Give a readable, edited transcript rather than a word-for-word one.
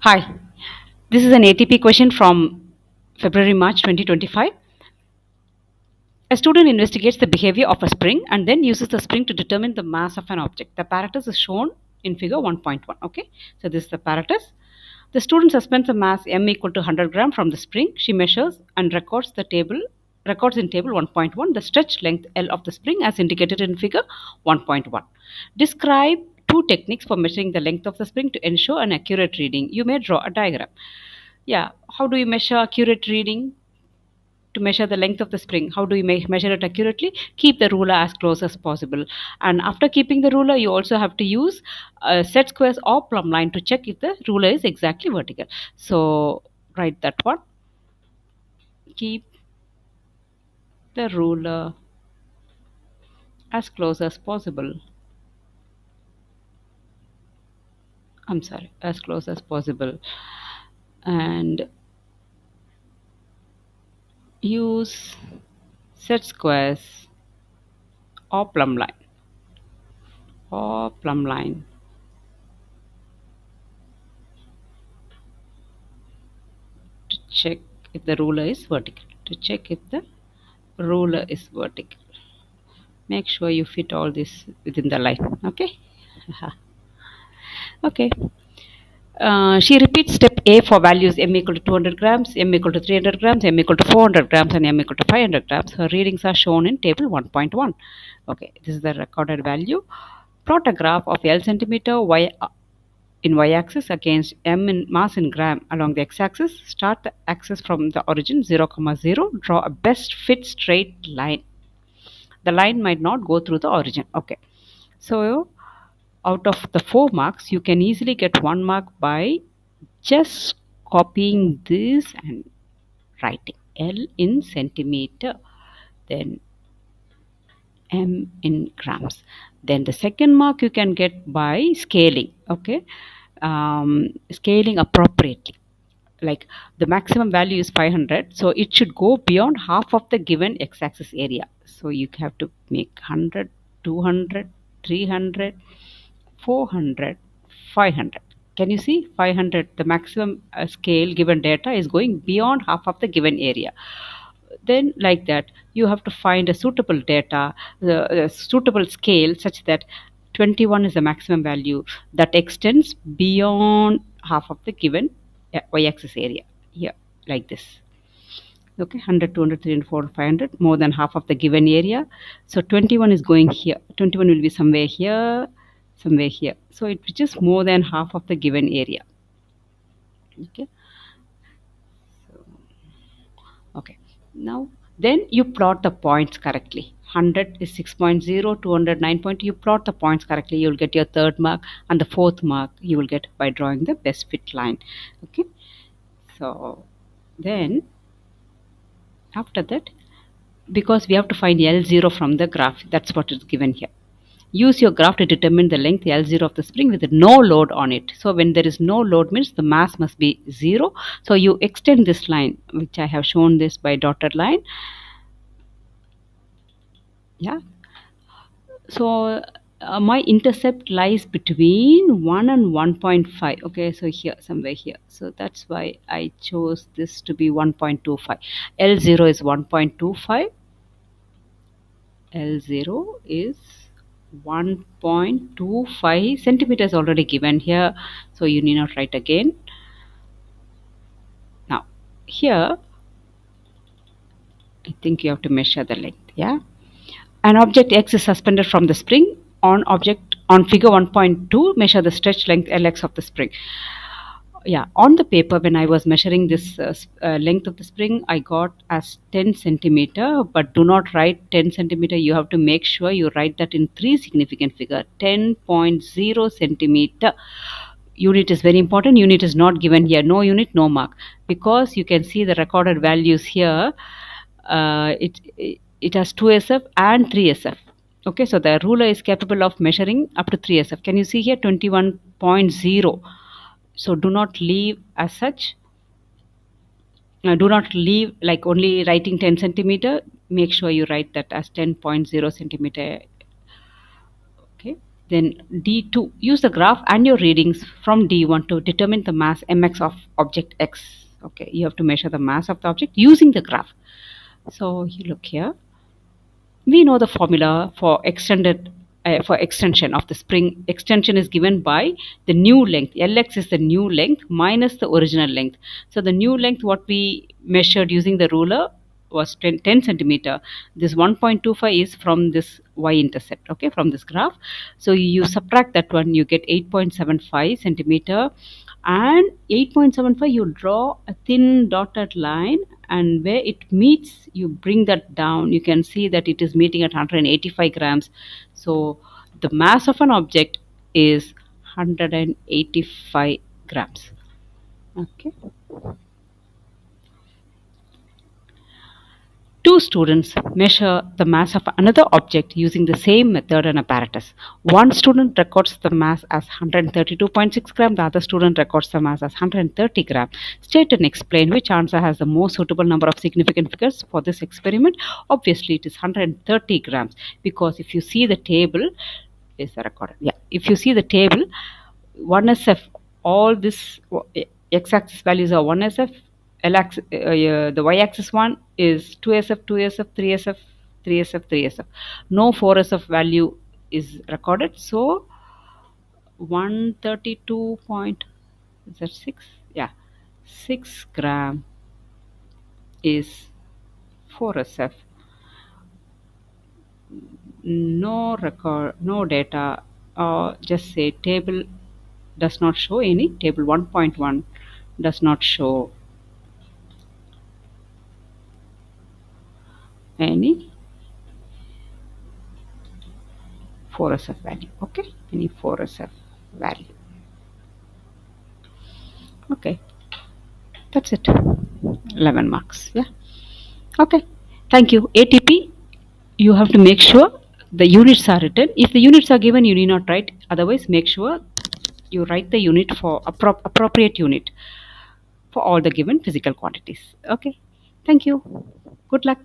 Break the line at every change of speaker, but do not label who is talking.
Hi, this is an ATP question from February March 2025. A student investigates the behavior of a spring and then uses the spring to determine the mass of an object. The apparatus is shown in figure 1.1. Okay, so this is the apparatus. The student suspends a mass m equal to 100 gram from the spring. She measures and records in table 1.1 the stretch length L of the spring as indicated in figure 1.1. Describe two techniques for measuring the length of the spring to ensure an accurate reading. You may draw a diagram. Yeah, how do you measure accurate reading? To measure the length of the spring, how do you measure it accurately? Keep the ruler as close as possible, and after keeping the ruler you also have to use set squares or plumb line to check if the ruler is exactly vertical. So write that one. Keep the ruler as close as possible. I'm sorry, as close as possible, and use set squares or plumb line to check if the ruler is vertical. Make sure you fit all this within the line. Okay. Okay. She repeats step A for values m equal to 200 grams, m equal to 300 grams, m equal to 400 grams, and m equal to 500 grams. Her readings are shown in table 1.1. Okay, this is the recorded value. Plot a graph of L centimeter y in y-axis against m in mass in gram along the x-axis. Start the axis from the origin 0, 0. Draw a best fit straight line. The line might not go through the origin. Okay, so out of the 4 marks you can easily get 1 mark by just copying this and writing L in centimeter, then M in grams. Then the second mark you can get by scaling. Okay, scaling appropriately. Like the maximum value is 500, so it should go beyond half of the given x-axis area. So you have to make 100, 200, 300, 400, 500. Can you see 500? The maximum scale given data is going beyond half of the given area. Then, like that, you have to find a suitable data, the suitable scale such that 21 is the maximum value that extends beyond half of the given y-axis area. Here, like this. Okay, 100, 200, 300, 400, 500, more than half of the given area. So 21 is going here. 21 will be somewhere here, somewhere here. So it reaches more than half of the given area. Okay. Okay. Now, then you plot the points correctly. 100 is 6.0, 200 9 point. You plot the points correctly. You will get your third mark, and the fourth mark you will get by drawing the best fit line. Okay. So then after that, because we have to find L0 from the graph, that's what is given here. Use your graph to determine the length L0 of the spring with no load on it. So when there is no load means the mass must be 0. So you extend this line, which I have shown this by dotted line. Yeah. So my intercept lies between 1 and 1.5. Okay, so here, somewhere here. So that's why I chose this to be 1.25. L0 is 1.25. L0 is 1.25 centimeters already given here, so you need not write again. Now here I think you have to measure the length. Yeah, an object X is suspended from the spring. On figure 1.2, measure the stretch length Lx of the spring. Yeah, on the paper when I was measuring this length of the spring, I got as 10 centimeter, but do not write 10 centimeter. You have to make sure you write that in 3 significant figure. 10.0 centimeter. Unit is very important. Unit is not given here. No unit, no mark, because you can see the recorded values here. It has 2SF and 3SF. Okay, so the ruler is capable of measuring up to 3SF. Can you see here 21.0? So do not leave as such. Do not leave like only writing 10 centimeter. Make sure you write that as 10.0 centimeter. Okay. Then D2, use the graph and your readings from D1 to determine the mass mx of object X. Okay, you have to measure the mass of the object using the graph. So you look here. We know the formula for extension of the spring. Extension is given by the new length. Lx is the new length minus the original length. So the new length what we measured using the ruler was 10 centimeter. This 1.25 is from this y-intercept, okay, from this graph. So you subtract that one, you get 8.75 centimeter, and 8.75 you draw a thin dotted line, and where it meets you bring that down. You can see that it is meeting at 185 grams. So the mass of an object is 185 grams. Okay. Two students measure the mass of another object using the same method and apparatus. One student records the mass as 132.6 gram, the other student records the mass as 130 gram. State and explain which answer has the most suitable number of significant figures for this experiment. Obviously, it is 130 grams, because if you see the table, is the recorded? Yeah, if you see the table, 1SF, all this x-axis values are 1SF, L-axis, the y-axis one is 2SF, 2SF, 3SF, 3SF, 3SF. No 4SF value is recorded. So 132 point, is that 6? Yeah, 6 gram is 4SF. No record, no data. Just say table does not show any. Table 1.1 does not show any 4SF value. Okay, any 4SF value. Okay, that's it. 11 marks. Yeah. Okay. Thank you. ATP, you have to make sure the units are written. If the units are given, you need not write. Otherwise, make sure you write the unit for appropriate unit for all the given physical quantities. Okay. Thank you. Good luck.